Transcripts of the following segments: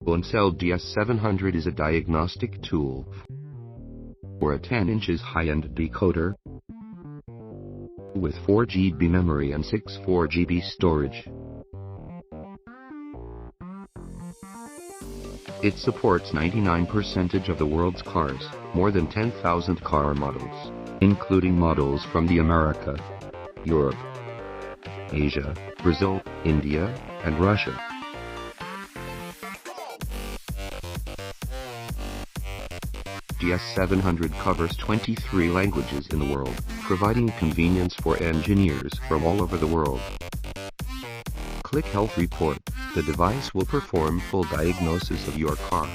ANCEL DS700 is a diagnostic tool for a 10-inch high-end decoder with 4 GB memory and 64 GB storage. It supports 99% of the world's cars, more than 10,000 car models, including models from the America, Europe, Asia, Brazil, India, and Russia. DS700 covers 23 languages in the world, providing convenience for engineers from all over the world. Click Health Report. The device will perform full diagnosis of your car.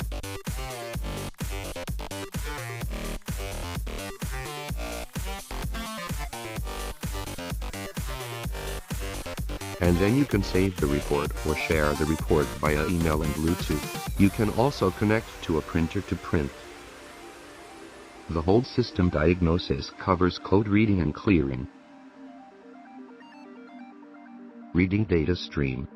And then you can save the report or share the report via email and Bluetooth. You can also connect to a printer to print. The whole system diagnosis covers code reading and clearing, reading data stream,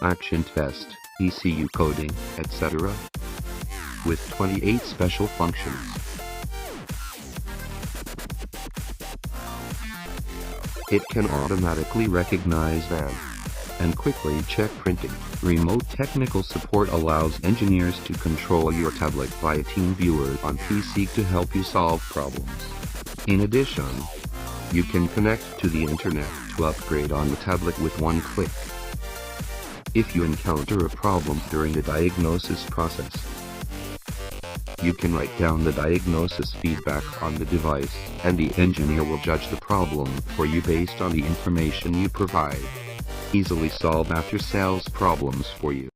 action test, ECU coding, etc. with 28 special functions. It can automatically recognize them and quickly check printing. Remote technical support allows engineers to control your tablet via TeamViewer on PC to help you solve problems. In addition, you can connect to the internet to upgrade on the tablet with one click. If you encounter a problem during the diagnosis process, you can write down the diagnosis feedback on the device, and the engineer will judge the problem for you based on the information you provide. Easily solve after-sales problems for you.